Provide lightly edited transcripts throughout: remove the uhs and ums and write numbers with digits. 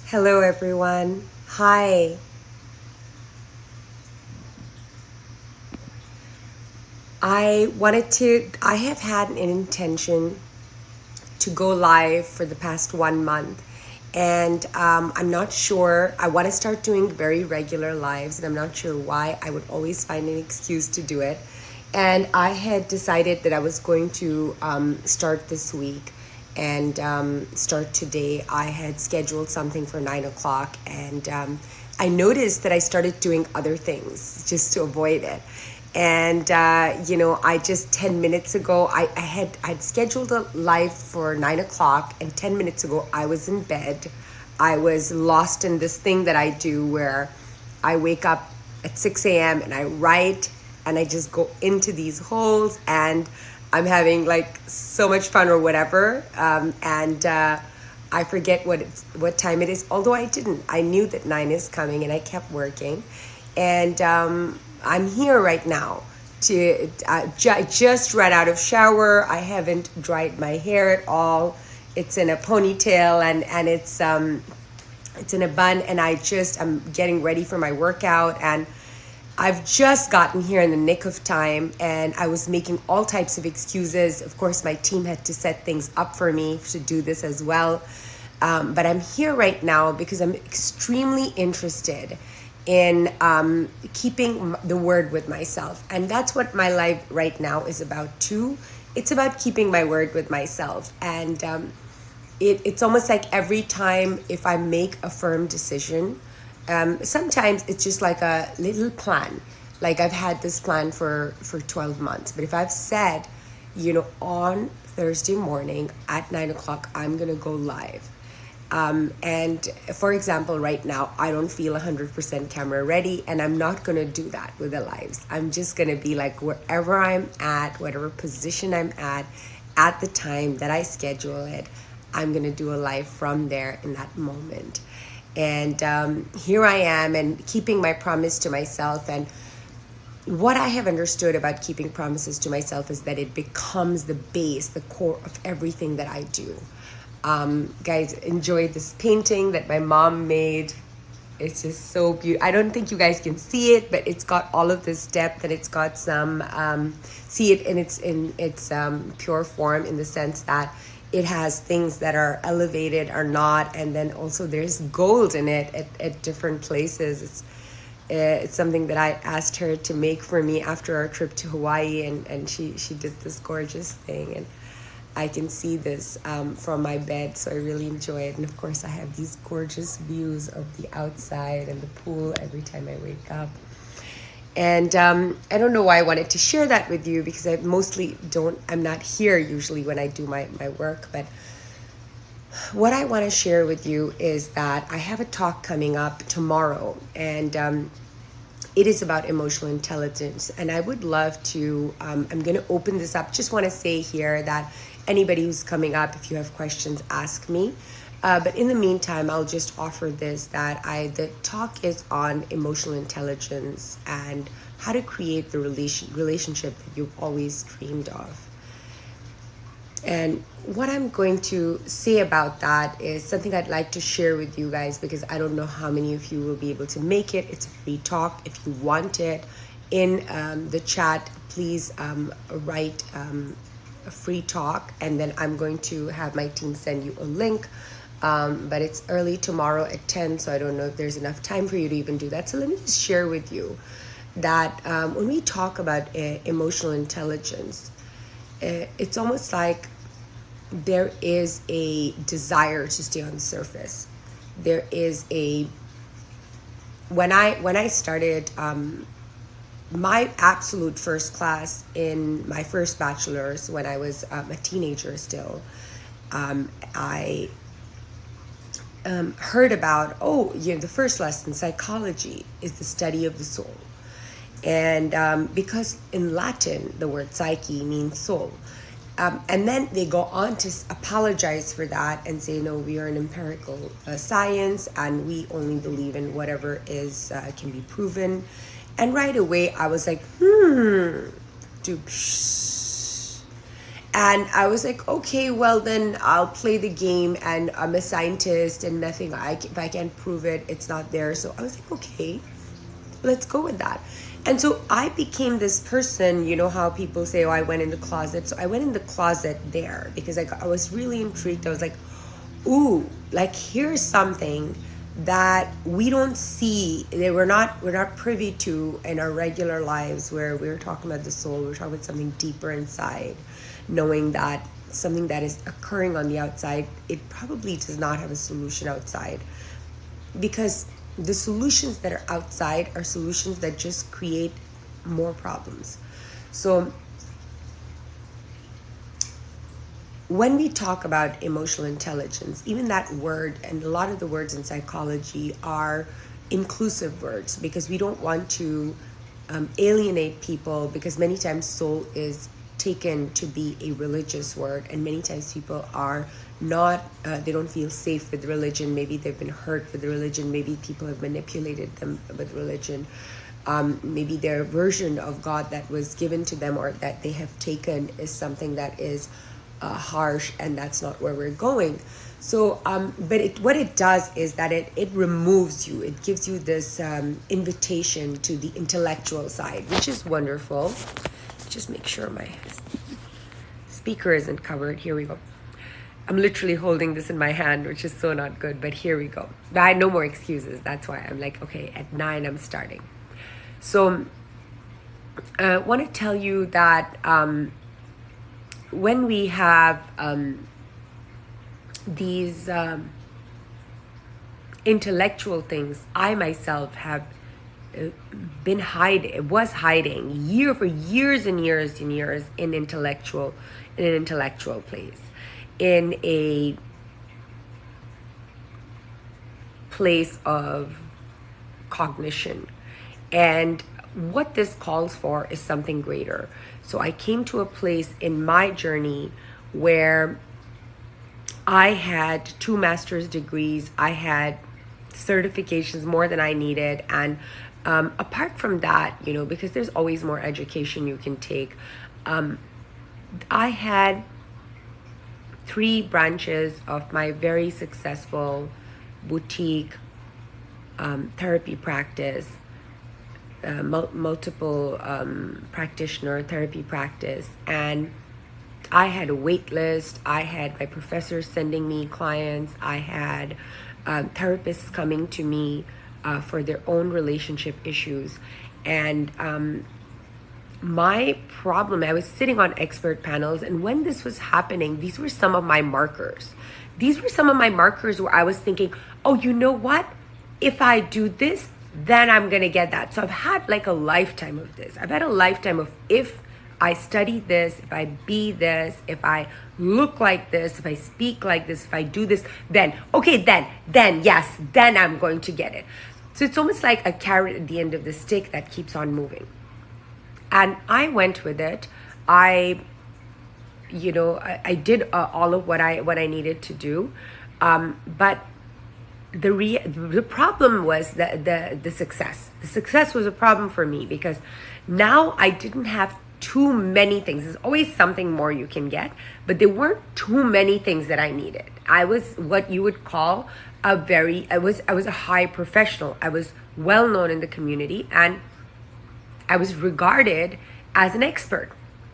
Hello, everyone. Hi. I have had an intention to go live for the past 1 month. And I'm not sure. I want to start doing very regular lives, and I'm not sure why. I would always find an excuse to do it. And I had decided that I was going to start this week and start today. I had scheduled something for 9 o'clock, and I noticed that I started doing other things just to avoid it. And I just 10 minutes ago, I'd scheduled a live for 9 o'clock, and 10 minutes ago I was in bed. I was lost in this thing that I do where I wake up at 6 a.m. and I write, and I just go into these holes, and I'm having like so much fun or whatever. I forget what time it is, although I didn't. I knew that 9 is coming, and I kept working. And I'm here right now. I just ran out of shower. I haven't dried my hair at all. It's in a ponytail, and it's in a bun, and I'm getting ready for my workout, and I've just gotten here in the nick of time, and I was making all types of excuses. Of course, my team had to set things up for me to do this as well. But I'm here right now because I'm extremely interested in keeping the word with myself. And that's what my life right now is about too. It's about keeping my word with myself. And it's almost like every time if I make a firm decision, sometimes it's just like a little plan. Like I've had this plan for 12 months. But if I've said, on Thursday morning at 9 o'clock, I'm going to go live. And for example, right now, I don't feel 100% camera ready, and I'm not going to do that with the lives. I'm just going to be like wherever I'm at, whatever position I'm at the time that I schedule it, I'm going to do a live from there in that moment. And here I am, and keeping my promise to myself. And what I have understood about keeping promises to myself is that it becomes the base, the core of everything that I do. Guys, enjoy this painting that my mom made. It's just so beautiful. I don't think you guys can see it, but it's got all of this depth, and it's got some see it in its pure form, in the sense that it has things that are elevated or not, and then also there's gold in it at different places. It's something that I asked her to make for me after our trip to Hawaii, and she did this gorgeous thing, and I can see this from my bed, so I really enjoy it. And of course, I have these gorgeous views of the outside and the pool every time I wake up. And I don't know why I wanted to share that with you, because I'm not here usually when I do my work. But what I want to share with you is that I have a talk coming up tomorrow, and it is about emotional intelligence. And I would love to, I'm going to open this up. Just want to say here that anybody who's coming up, if you have questions, ask me. But in the meantime, I'll just offer this, that the talk is on emotional intelligence and how to create the relationship that you've always dreamed of. And what I'm going to say about that is something I'd like to share with you guys, because I don't know how many of you will be able to make it. It's a free talk. If you want it in the chat, please write a free talk, and then I'm going to have my team send you a link. But it's early tomorrow at 10, so I don't know if there's enough time for you to even do that. So let me just share with you that when we talk about emotional intelligence, it's almost like there is a desire to stay on the surface. There is when I started my absolute first class in my first bachelor's, when I was a teenager still, I heard about, the first lesson, psychology, is the study of the soul. And because in Latin, the word psyche means soul. And then they go on to apologize for that and say, no, we are an empirical science, and we only believe in whatever can be proven. And right away, I was like, And I was like, okay, well then I'll play the game, and I'm a scientist and nothing, if I can't prove it, it's not there. So I was like, okay, let's go with that. And so I became this person, you know how people say, oh, I went in the closet. So I went in the closet there because I was really intrigued. I was like, ooh, like here's something that we don't see, that we're not privy to in our regular lives, where we're talking about the soul, we're talking about something deeper inside, knowing that something that is occurring on the outside, it probably does not have a solution outside, because the solutions that are outside are solutions that just create more problems. So when we talk about emotional intelligence, even that word, and a lot of the words in psychology are inclusive words, because we don't want to alienate people, because many times soul is taken to be a religious word, and many times people are not, they don't feel safe with religion. Maybe they've been hurt with religion, maybe people have manipulated them with religion, maybe their version of God that was given to them or that they have taken is something that is harsh, and that's not where we're going. So but what it does is that it removes you, it gives you this invitation to the intellectual side, which is wonderful. Just make sure my speaker isn't covered. Here we go. I'm literally holding this in my hand, which is so not good, but here we go. I had no more excuses. That's why I'm like, okay, at 9 I'm starting. So I want to tell you that when we have these intellectual things, I myself have was hiding for years and years and years in an intellectual place, in a place of cognition. And what this calls for is something greater. So I came to a place in my journey where I had 2 master's degrees, I had certifications, more than I needed, and apart from that, you know, because there's always more education you can take, I had 3 branches of my very successful boutique therapy practice, multiple practitioner therapy practice, and I had a wait list. I had my professors sending me clients. I had therapists coming to me for their own relationship issues. And my problem, I was sitting on expert panels, and when this was happening, these were some of my markers. These were some of my markers where I was thinking, oh, you know what? If I do this, then I'm going to get that. So I've had like a lifetime of this. I've had a lifetime of, if I study this, if I be this, if I look like this, if I speak like this, if I do this, then, okay, then, yes, then I'm going to get it. So it's almost like a carrot at the end of the stick that keeps on moving. And I went with it. I did all of what I needed to do. But the problem was the success. The success was a problem for me, because now I didn't have too many things. There's always something more you can get, but there weren't too many things that I needed. I was what you would call I was a high professional. I was well known in the community, and I was regarded as an expert.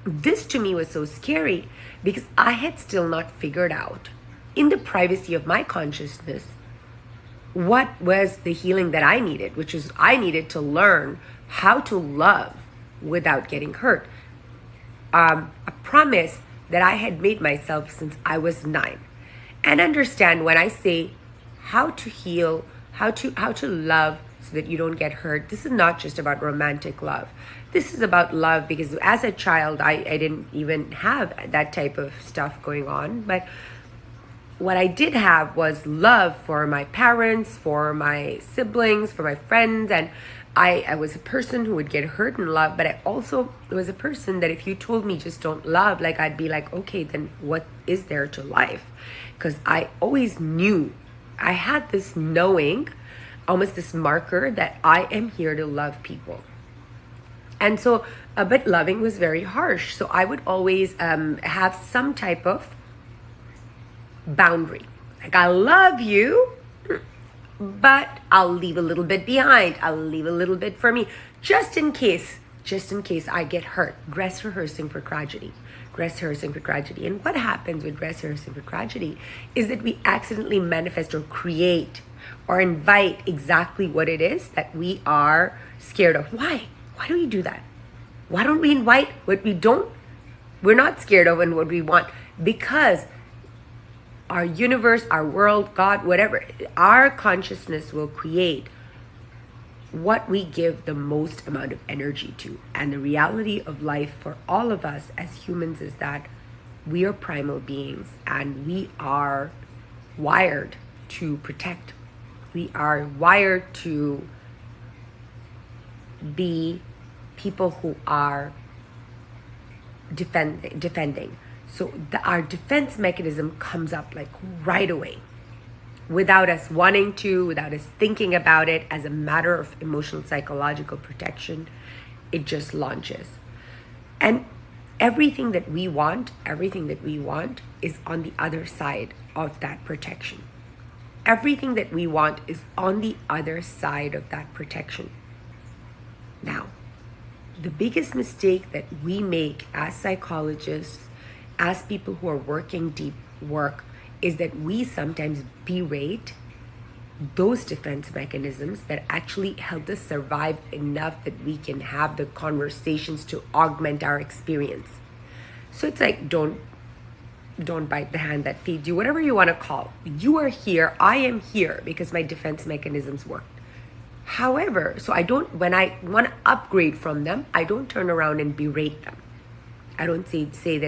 This to me was so scary, because I had still not figured out, in the privacy of my consciousness, what was the healing that I needed, which is I needed to learn how to love without getting hurt. A promise that I had made myself since I was 9. And understand, when I say how to heal, how to love so that you don't get hurt, this is not just about romantic love. This is about love, because as a child, I didn't even have that type of stuff going on. But what I did have was love for my parents, for my siblings, for my friends. And I was a person who would get hurt in love, but I also was a person that if you told me just don't love, like I'd be like, okay, then what is there to life? Because I always knew, I had this knowing, almost this marker, that I am here to love people. And so, but loving was very harsh. So I would always have some type of boundary. Like, I love you, but I'll leave a little bit behind. I'll leave a little bit for me, just in case I get hurt. Dress rehearsing for tragedy. Dress rehearsing for tragedy. And what happens with dress rehearsing for tragedy is that we accidentally manifest or create or invite exactly what it is that we are scared of. Why? Why do we do that? Why don't we invite what we're not scared of and what we want? Because our universe, our world, God, whatever, our consciousness will create what we give the most amount of energy to. And the reality of life for all of us as humans is that we are primal beings and we are wired to protect. We are wired to be people who are defending. So our defense mechanism comes up like right away, without us wanting to, without us thinking about it, as a matter of emotional, psychological protection. It just launches. And everything that we want is on the other side of that protection. Everything that we want is on the other side of that protection. Now, the biggest mistake that we make as psychologists, as people who are working deep work, is that we sometimes berate those defense mechanisms that actually help us survive enough that we can have the conversations to augment our experience. So it's like, don't bite the hand that feeds you, whatever you want to call. You are here, I am here because my defense mechanisms worked. However, so when I want to upgrade from them, I don't turn around and berate them. I don't say that